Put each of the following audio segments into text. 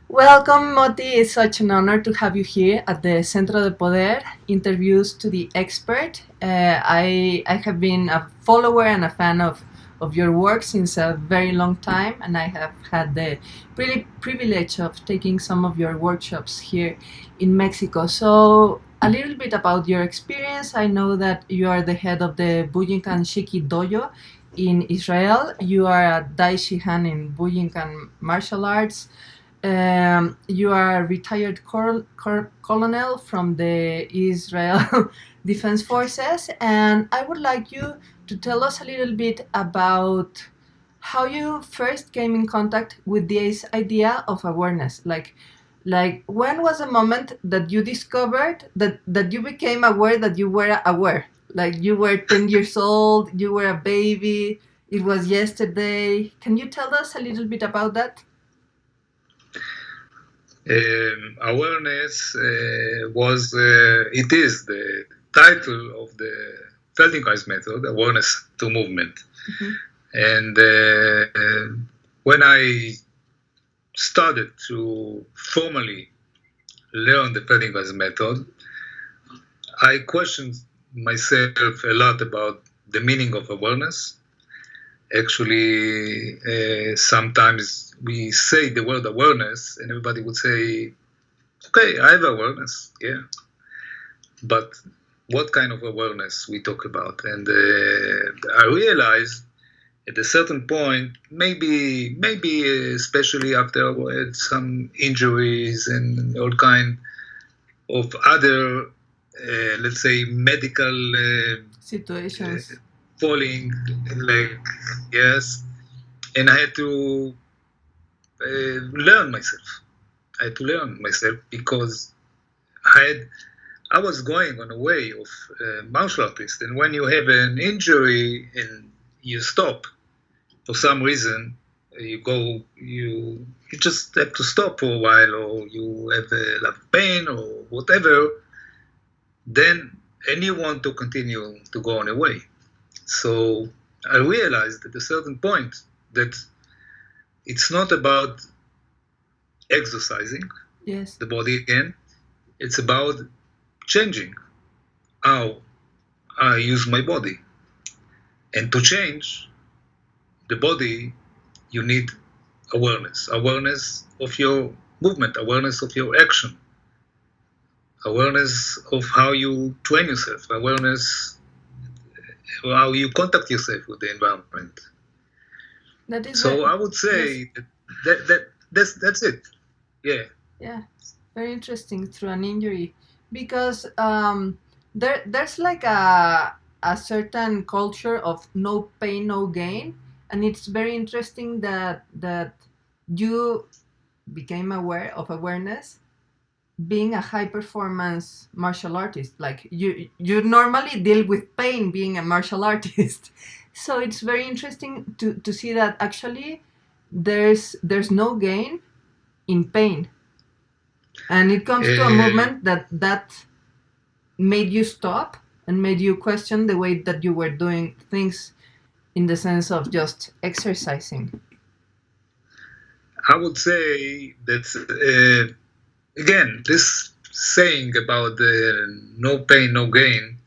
Welcome, Moti. It's such an honor to have you here at the Centro de Poder, interviews to the expert. I have been a follower and a fan of your work since a very long time, and I have had the privilege of taking some of your workshops here in Mexico. So, a little bit about your experience. I know that you are the head of the Bujinkan Shiki Dojo in Israel. You are a Dai Shihan in Bujinkan martial arts. You are a retired colonel from the Israel Defense Forces, and I would like you to tell us a little bit about how you first came in contact with this idea of awareness. Like when was the moment that you discovered that you became aware that you were aware? Like you were 10 years old, you were a baby, it was yesterday. Can you tell us a little bit about that? Awareness it is the title of the Feldenkrais Method, awareness to movement. Mm-hmm. And when I started to formally learn the Feldenkrais Method, I questioned myself a lot about the meaning of awareness. Actually, sometimes we say the word awareness and everybody would say, okay, I have awareness, yeah. But what kind of awareness we talk about? And I realized at a certain point, maybe especially after I had some injuries and all kind of other, let's say, medical situations. Falling, like, yes, and I had to learn myself. I had to learn myself because I was going on a way of martial artist, and when you have an injury and you stop for some reason, you just have to stop for a while, or you have a lot of pain or whatever, and you want to continue to go on a way. So I realized at a certain point that it's not about exercising the body again. It's about changing how I use my body. And to change the body, you need awareness. Awareness of your movement, awareness of your action, awareness of how you train yourself, awareness how you contact yourself with the environment. So I would say that's it. Yeah. Yeah, very interesting through an injury, because there's like a certain culture of no pain, no gain, and it's very interesting that you became aware of awareness being a high performance martial artist. Like you normally deal with pain being a martial artist. So it's very interesting to see that actually there's no gain in pain, and it comes to a movement that made you stop and made you question the way that you were doing things, in the sense of just exercising. I would say that again, this saying about no pain, no gain,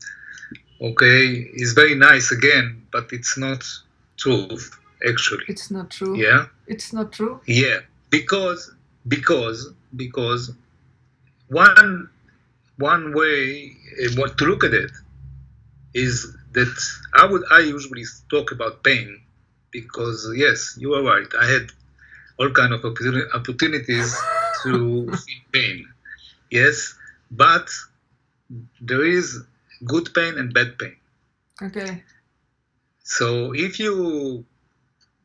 okay, is very nice again, but it's not true, actually. It's not true. Yeah? It's not true? Yeah, because one way to look at it is that I usually talk about pain because, yes, you are right. I had all kind of opportunities to feel pain. Yes, but there is good pain and bad pain. Okay. So if you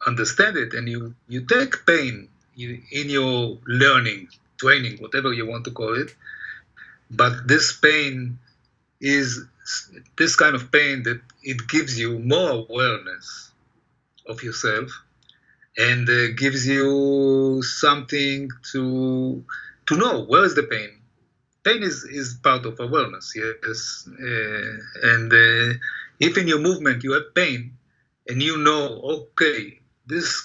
understand it and you take pain in your learning, training, whatever you want to call it, but this pain is this kind of pain that it gives you more awareness of yourself and gives you something to know where is the pain. Pain is part of awareness, yes. And if in your movement you have pain and you know, okay, this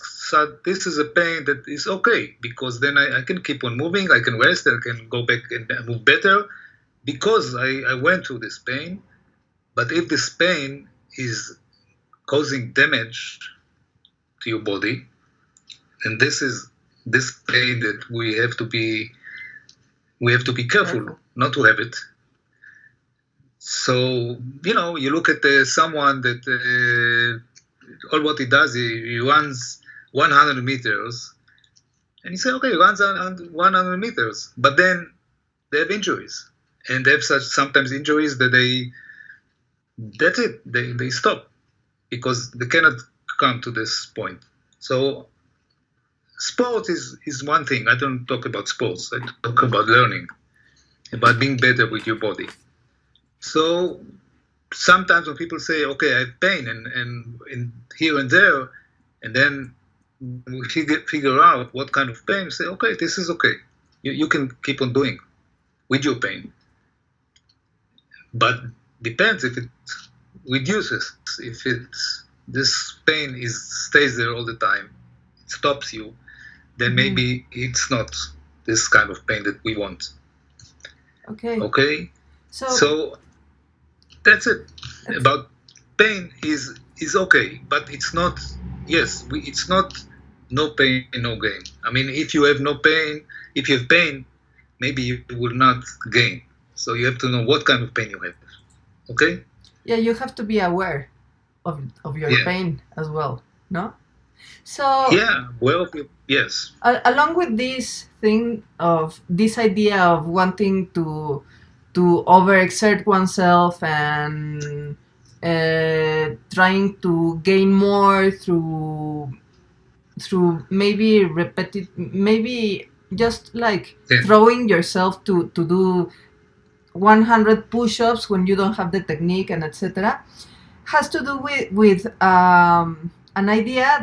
is a pain that is okay, because then I can keep on moving, I can rest, I can go back and move better because I went through this pain. But if this pain is causing damage to your body, and this is this pain that we have to be careful not to have it. So, you look at someone that all what he does, he runs 100 meters, and you say, okay, he runs 100 meters, but then they have injuries, and they have sometimes injuries that that's it, they stop, because they cannot come to this point. So sports is one thing. I don't talk about sports, I talk about learning, about being better with your body. So sometimes when people say, okay, I have pain and here and there, and then we figure out what kind of pain, say, okay, this is okay. You can keep on doing with your pain. But depends if it reduces, if this pain stays there all the time, it stops you, then maybe it's not this kind of pain that we want. Okay? So that's it. About pain is okay, but it's not. It's not no pain, no gain. I mean, if you have no pain, if you have pain, maybe you will not gain. So you have to know what kind of pain you have. Okay? Yeah, you have to be aware of your pain as well, no? So aware of it. Yes. Along with this thing of this idea of wanting to overexert oneself and trying to gain more through maybe just like throwing yourself to do 100 push-ups when you don't have the technique and etc., has to do with an idea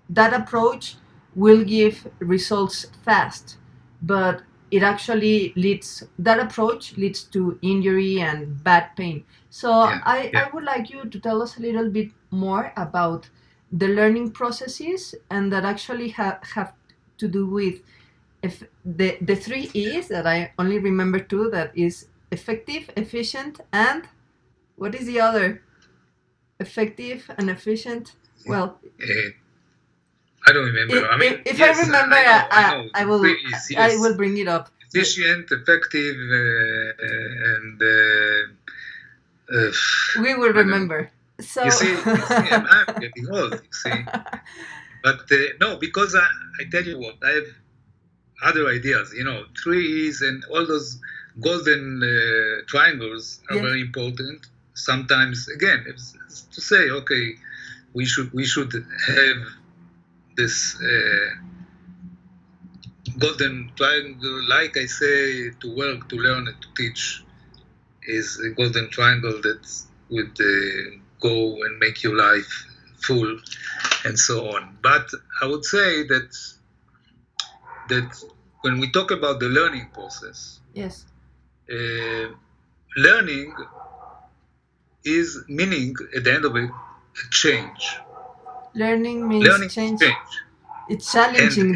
that approach will give results fast, but that approach leads to injury and bad pain. So I would like you to tell us a little bit more about the learning processes, and that actually have to do with the 3 E's that I only remember 2, that is effective, efficient, and what is the other? Effective and efficient. Well, I don't remember. If I remember, I will bring it up. Efficient, effective, and we will remember. So you see, I'm getting old. You see, but no, because I tell you what, I have other ideas. 3 E's and all those golden triangles are very important. Sometimes, again, it's to say, okay, we should have this golden triangle, like I say, to work, to learn, and to teach, is a golden triangle that would go and make your life full, and so on. But I would say that when we talk about the learning process, yes, learning is meaning at the end of it a change. Learning means change. It's challenging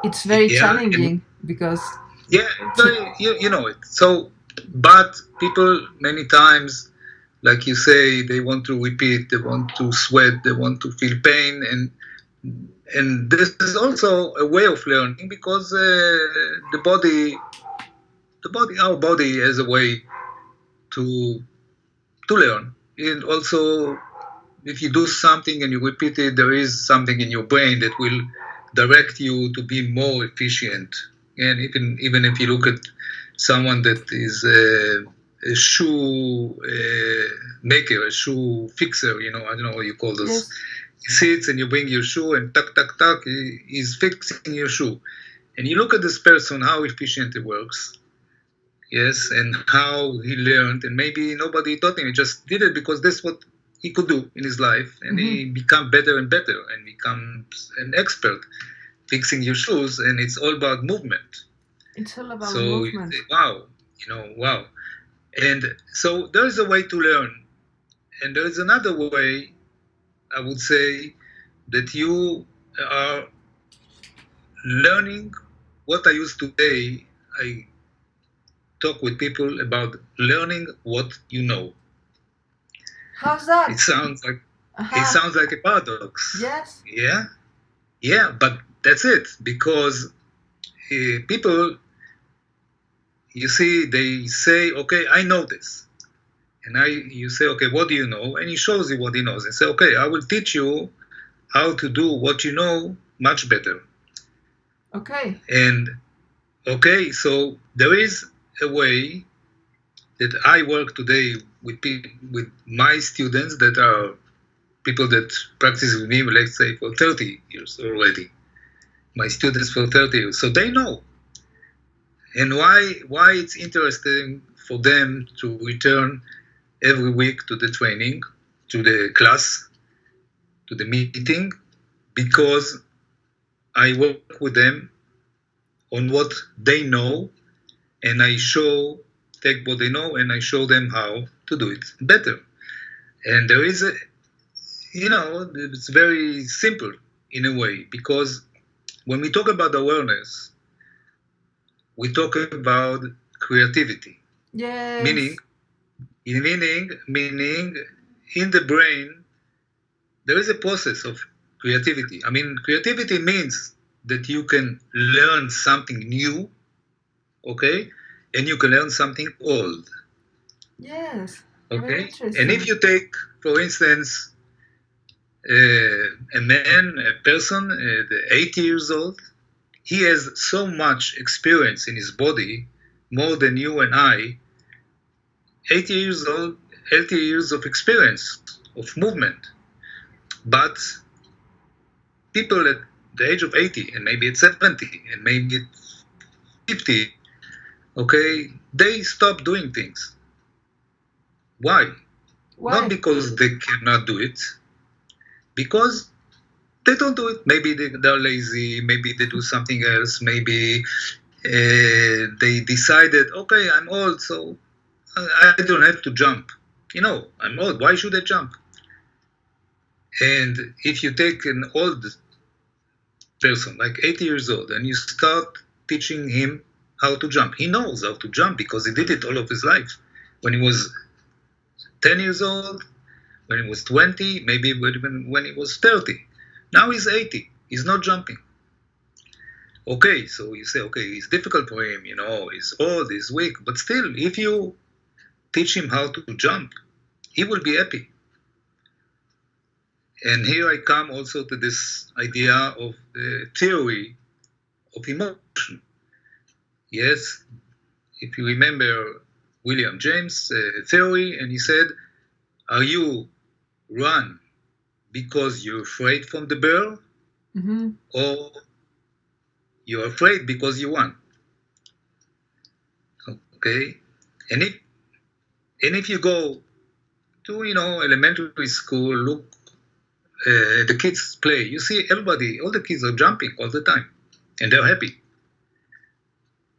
it's very challenging because you know it. So, but people many times, like you say, they want to repeat, they want to sweat, they want to feel pain, and this is also a way of learning, because our body has a way to learn. And also, if you do something and you repeat it, there is something in your brain that will direct you to be more efficient. And even if you look at someone that is a shoe maker, a shoe fixer, I don't know what you call those. Yes. He sits and you bring your shoe and tuck, tuck, tuck, he's fixing your shoe. And you look at this person, how efficient he works. Yes, and how he learned, and maybe nobody taught him. He just did it because that's what he could do in his life, and he become better and better, and becomes an expert fixing your shoes. And it's all about movement. It's all about movement. Wow, wow. And so there is a way to learn, and there is another way I would say that you are learning what I used to say. I talk with people about learning what you know. How's that? It sounds like a paradox. Yes. Yeah, but that's it, because people, you see, they say, okay, I know this. And you say, okay, what do you know? And he shows you what he knows. And say, okay, I will teach you how to do what you know much better. Okay. And okay, so there is a way that I work today with my students that are people that practice with me, let's say, for 30 years already. My students for 30 years. So they know. And why it's interesting for them to return every week to the training, to the class, to the meeting, because I work with them on what they know, and I take what they know and I show them how to do it better. And there is it's very simple in a way, because when we talk about awareness, we talk about creativity. Yes. Meaning, in the brain, there is a process of creativity. I mean, creativity means that you can learn something new, okay, and you can learn something old. Yes. Okay. And if you take, for instance, a person, 80 years old, he has so much experience in his body, more than you and I. 80 years old, 80 years of experience of movement. But people at the age of 80, and maybe at 70, and maybe at 50, okay, they stop doing things. Why? Not because they cannot do it, because they don't do it. Maybe they're lazy, maybe they do something else, maybe they decided, okay, I'm old, so I don't have to jump. I'm old, why should I jump? And if you take an old person, like 80 years old, and you start teaching him how to jump, he knows how to jump because he did it all of his life. When he was 10 years old, when he was 20, maybe when he was 30. Now he's 80, he's not jumping. Okay, so you say, okay, it's difficult for him, he's old, he's weak, but still, if you teach him how to jump, he will be happy. And here I come also to this idea of the theory of emotion. Yes, if you remember William James' theory, and he said, are you run because you're afraid from the bear, or you're afraid because you won? Okay, and if you go to elementary school, look the kids play, you see all the kids are jumping all the time, and they're happy.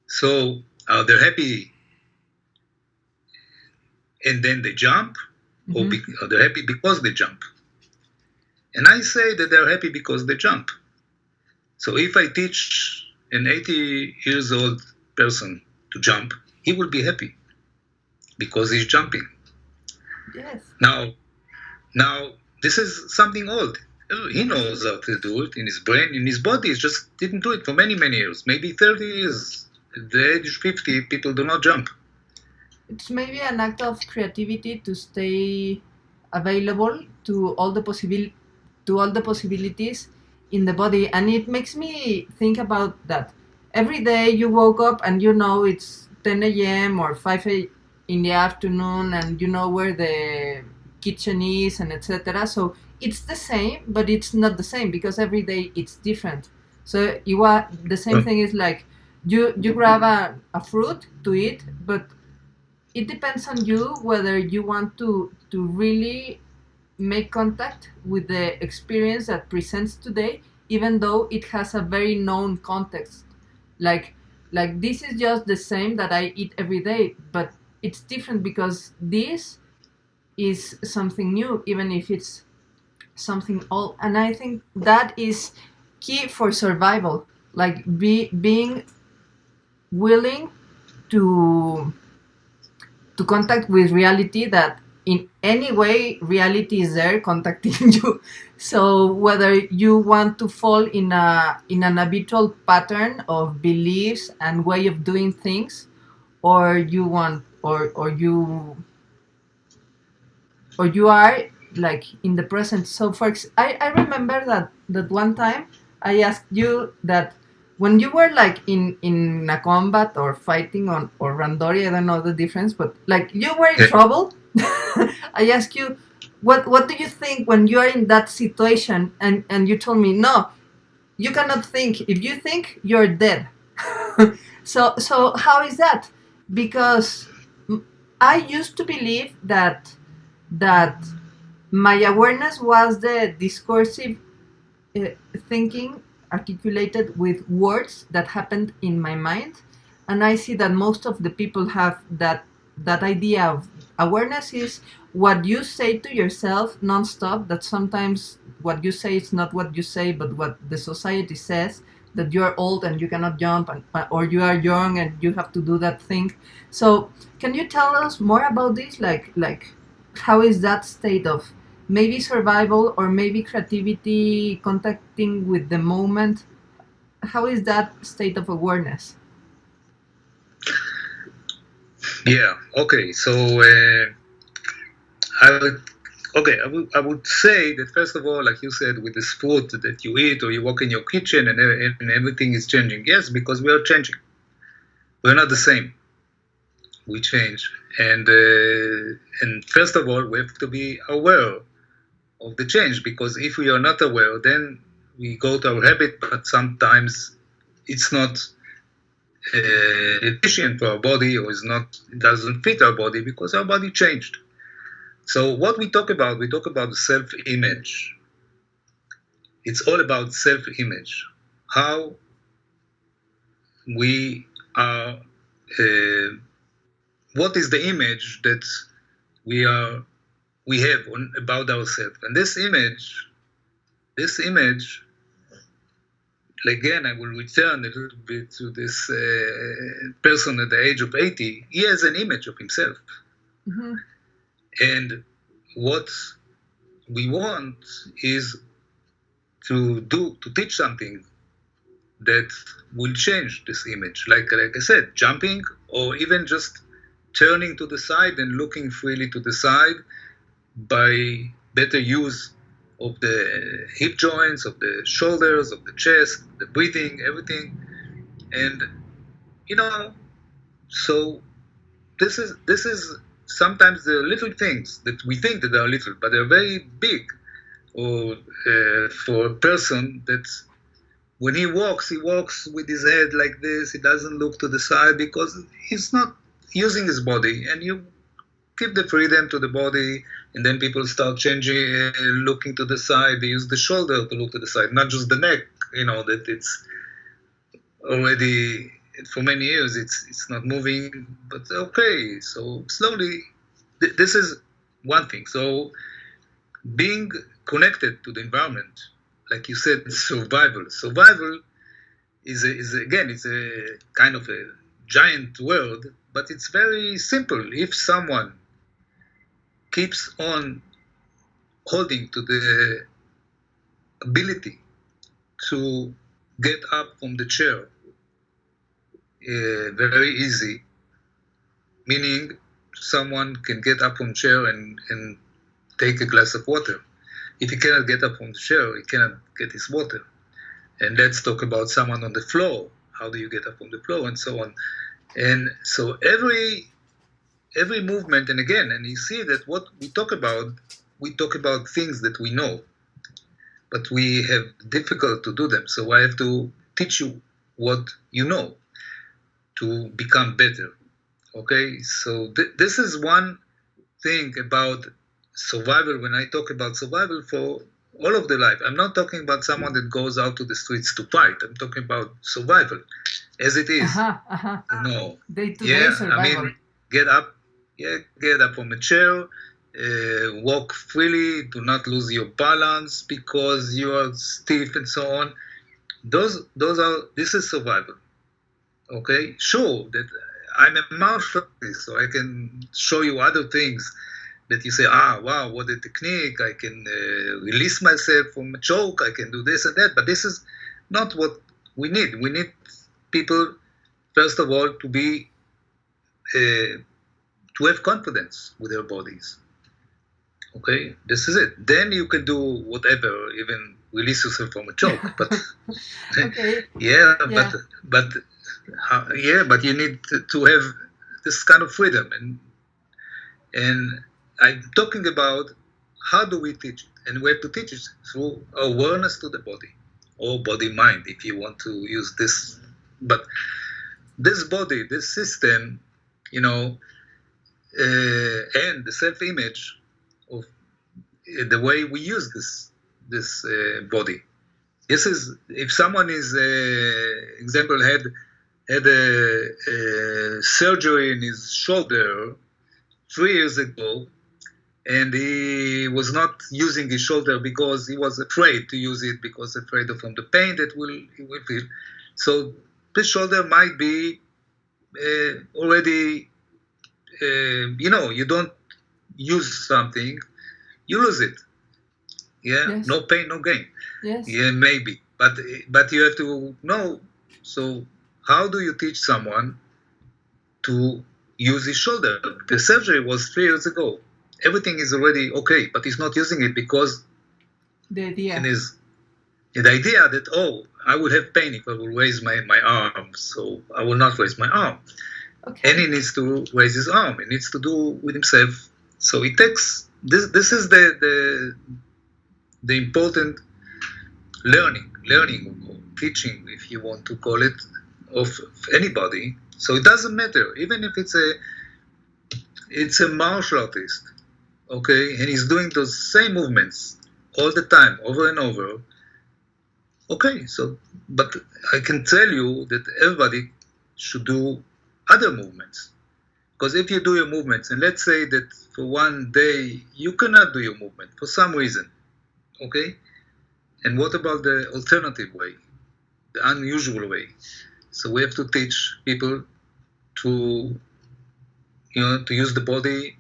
So are they happy and then they jump, or are they happy because they jump? And I say that they're happy because they jump. So if I teach an 80 years old person to jump, he will be happy because he's jumping. Yes. Now, this is something old. He knows how to do it in his brain, in his body. He just didn't do it for many, many years, maybe 30 years. At the age of 50, people do not jump. It's maybe an act of creativity to stay available to all the possibilities in the body, and it makes me think about that. Every day you woke up and it's 10 a.m. or 5 in the afternoon, and you know where the kitchen is, and etc. So it's the same, but it's not the same because every day it's different. So the same thing is like you grab a fruit to eat, but it depends on you whether you want to really make contact with the experience that presents today, even though it has a very known context. Like this is just the same that I eat every day, but it's different because this is something new, even if it's something old, and I think that is key for survival. Like being willing to contact with reality, that in any way reality is there contacting you. So whether you want to fall in an habitual pattern of beliefs and way of doing things, or you want or you are like in the present. So I remember that one time I asked you that when you were like in a combat or fighting on or randori, I don't know the difference, but like you were in trouble. I asked you, what do you think when you are in that situation, and you told me, no, you cannot think. If you think, you're dead. So how is that? Because I used to believe that my awareness was the discursive uh, thinking articulated with words that happened in my mind, and I see that most of the people have that idea of awareness is what you say to yourself nonstop, that sometimes what you say is not what you say but what the society says, that you're old and you cannot jump, or you are young and you have to do that thing. So can you tell us more about this, like how is that state of maybe survival or maybe creativity contacting with the moment? How is that state of awareness? Yeah. Okay. So I would say that first of all, like you said, with this food that you eat or you walk in your kitchen and everything is changing. Yes, because we are changing. We're not the same. We change, and first of all, we have to be aware of the change, because if we are not aware, then we go to our habit, but sometimes it's not efficient for our body, or it doesn't fit our body because our body changed. So what we talk about the self-image. It's all about self-image, how we are, what is the image that we have about ourselves. And this image, again, I will return a little bit to this person at the age of 80. He has an image of himself. Mm-hmm. And what we want is to teach something that will change this image. Like I said, jumping, or even just turning to the side and looking freely to the side by better use of the hip joints, of the shoulders, of the chest, the breathing, everything. And so this is sometimes the little things that we think that they are little, but they're very big. Or for a person that when he walks with his head like this. He doesn't look to the side because he's not using his body. And you give the freedom to the body, and then people start changing, looking to the side. They use the shoulder to look to the side, not just the neck. That it's already for many years it's not moving, but okay. So slowly, this is one thing. So being connected to the environment, like you said, survival is again, it's a kind of a giant word, but it's very simple. If someone keeps on holding to the ability to get up from the chair very easy, meaning someone can get up from chair and take a glass of water. If he cannot get up from the chair, he cannot get his water. And let's talk about someone on the floor. How do you get up from the floor, and so on. And so every movement, and you see that what we talk about things that we know, but we have difficult to do them. So I have to teach you what you know to become better. Okay, so this is one thing about survival. When I talk about survival for all of the life, I'm not talking about someone that goes out to the streets to fight. I'm talking about survival as it is. No. Day-to-day survival. Get up from a chair, walk freely, do not lose your balance because you are stiff and so on. This is survival. Okay, sure that I'm a martial artist, so I can show you other things that you say, wow, what a technique, I can release myself from a choke, I can do this and that, but this is not what we need. We need people, first of all, to have confidence with their bodies. Okay, this is it. Then you can do whatever, even release yourself from a choke. But okay. but you need to have this kind of freedom, and I'm talking about how do we teach it, and we have to teach it through awareness to the body, or body-mind, if you want to use this. But this body, this system, and the self-image of the way we use this body. This is, if someone is, example, had a surgery in his shoulder 3 years ago, and he was not using his shoulder because he was afraid to use it, because afraid of the pain that he will feel. So this shoulder might be already, you don't use something, you lose it. Yeah, yes. No pain, no gain. Yes. Yeah, maybe, but you have to know. So how do you teach someone to use his shoulder? The surgery was 3 years ago. Everything is already okay, but he's not using it because the idea that, I will have pain if I will raise my arm, so I will not raise my arm. Okay. And he needs to raise his arm. He needs to do with himself. So it takes this is the important learning or teaching, if you want to call it, of anybody. So it doesn't matter, even if it's a martial artist, okay, and he's doing those same movements all the time, over and over. Okay, so, but I can tell you that everybody should do other movements. Because if you do your movements, and let's say that for one day you cannot do your movement for some reason, okay? And what about the alternative way, the unusual way? So we have to teach people to use the body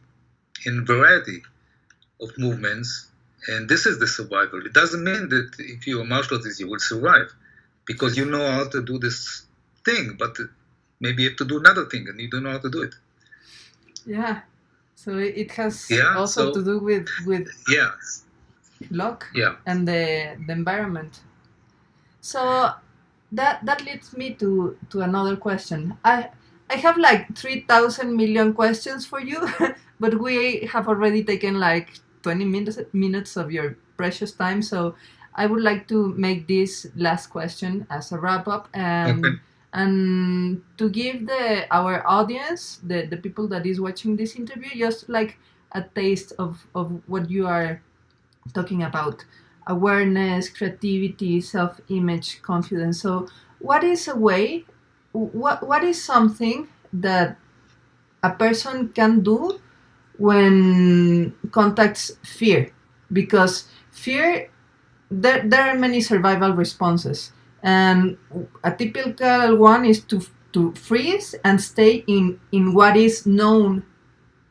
in variety of movements, and this is the survival. It doesn't mean that if you're a martial artist you will survive, because you know how to do this thing, but maybe you have to do another thing and you don't know how to do it. Yeah. So it has also to do with luck and the environment. So that leads me to another question. I have like 3,000 million questions for you, but we have already taken like 20 minutes of your precious time. So I would like to make this last question as a wrap up, and to give our audience, the people that is watching this interview, just like a taste of what you are talking about: awareness, creativity, self-image, confidence. So what is a way, what is something that a person can do when contacts fear? Because fear, there are many survival responses, and a typical one is to freeze and stay in what is known,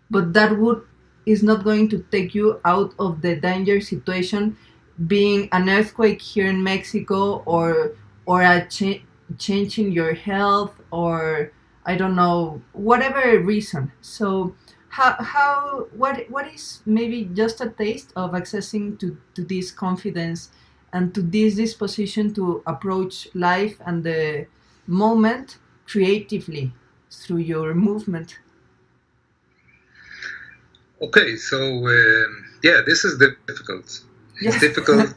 but that is not going to take you out of the danger situation, being an earthquake here in Mexico, or a change in your health, or I don't know, whatever reason. So what is maybe just a taste of accessing to this confidence and to this disposition to approach life and the moment creatively through your movement? Okay, so this is difficult. It's difficult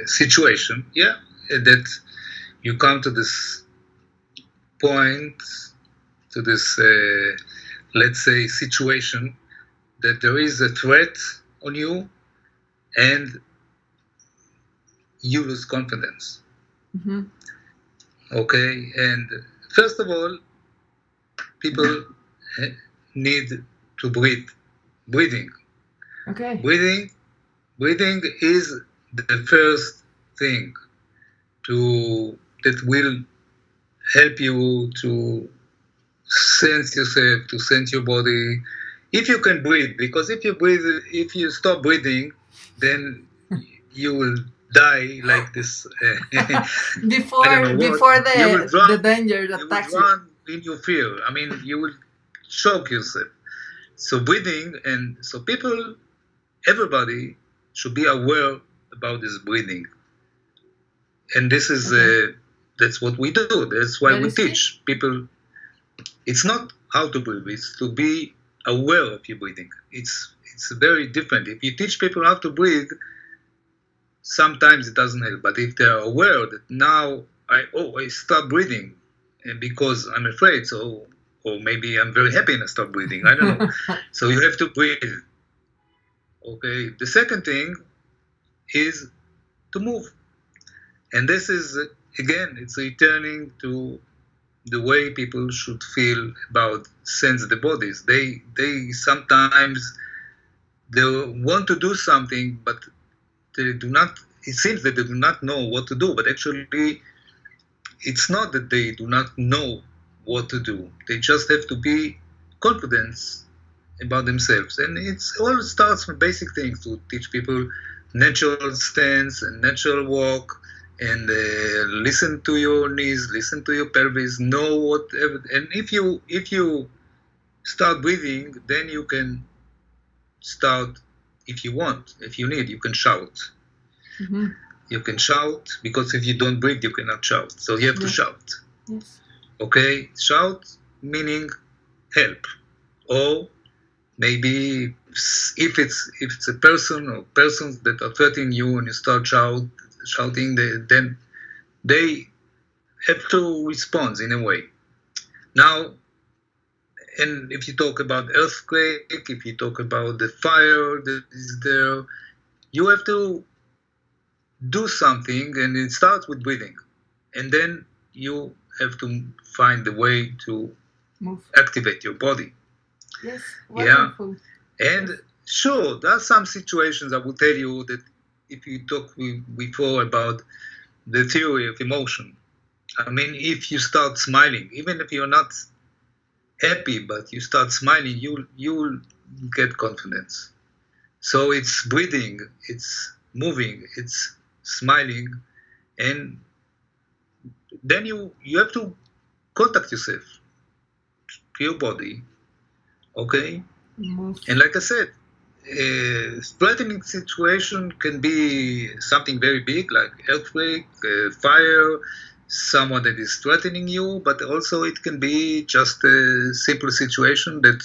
situation. Yeah, that you come to this point, to this let's say situation, that there is a threat on you, and you lose confidence. Mm-hmm. Okay, and first of all, people need to breathing. Okay. Breathing is the first thing that will help you to sense yourself, to sense your body. If you can breathe, because if you stop breathing, then you will die like this. I don't know what. Before You will the drown. danger You will attacks you. drown in your fear. I mean, you will choke yourself. So breathing, and so everybody should be aware about this breathing. And this is that's what we do. That's why we teach people. It's not how to breathe. It's to be aware of your breathing. It's very different. If you teach people how to breathe, sometimes it doesn't help. But if they're aware that now I stop breathing, and because I'm afraid, so or maybe I'm very happy and I stop breathing. I don't know. So you have to breathe. Okay. The second thing is to move, and this is again, it's returning to the way people should feel about sense the bodies. They sometimes they want to do something, but they do not. It seems that they do not know what to do, but actually, it's not that they do not know what to do. They just have to be confident about themselves, and it's all starts with basic things to teach people natural stance and natural walk. And listen to your knees, listen to your pelvis, know whatever. And if you start breathing, then you can start. If you want, if you need, you can shout. Mm-hmm. You can shout, because if you don't breathe, you cannot shout. So you have to shout. Yes. Okay, shout meaning help, or maybe if it's a person or persons that are threatening you and you start shouting, then they have to respond in a way. Now, and if you talk about earthquake, if you talk about the fire that is there, you have to do something, and it starts with breathing. And then you have to find the way to activate your body. Yes, wonderful. Yeah. And sure, there are some situations I will tell you that if you talk before about the theory of emotion. I mean, if you start smiling, even if you're not happy, but you start smiling, you'll get confidence. So it's breathing, it's moving, it's smiling, and then you have to contact yourself to your body, okay? And like I said, a threatening situation can be something very big, like earthquake, fire, someone that is threatening you, but also it can be just a simple situation that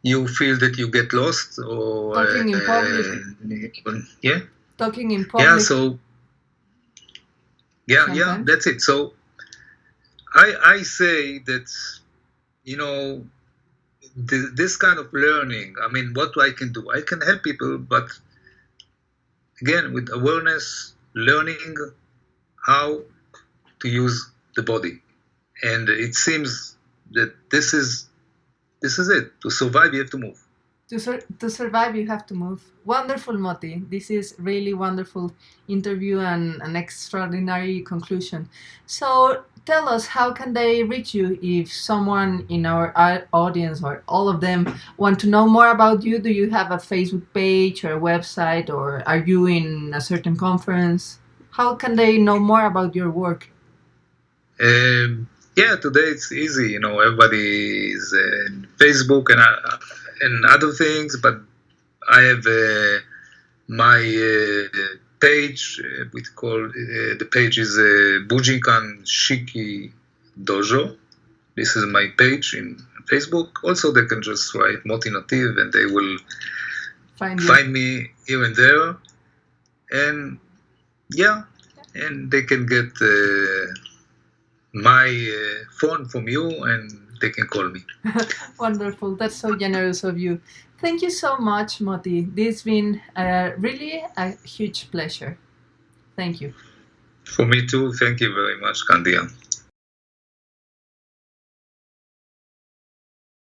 you feel that you get lost, or talking in public. Yeah. Talking in public. Yeah. So. Yeah. Sometimes. Yeah. That's it. So, I say that, this kind of learning. I mean, what I can do, I can help people, but again, with awareness, learning how to use the body, and it seems that this is it. To survive, you have to move. To survive, you have to move. Wonderful, Moti. This is really wonderful interview and an extraordinary conclusion. So tell us, how can they reach you if someone in our audience or all of them want to know more about you? Do you have a Facebook page or a website, or are you in a certain conference? How can they know more about your work? Yeah, today it's easy. Everybody is in Facebook and other things, but I have my page. The page is Bujinkan Shiki Dojo. This is my page in Facebook. Also, they can just write Moti Nativ, and they will find me here and there. And yeah, and they can get my phone from you, and they can call me. Wonderful. That's so generous of you. Thank you so much, Moti. This has been really a huge pleasure. Thank you. For me too. Thank you very much, Candia.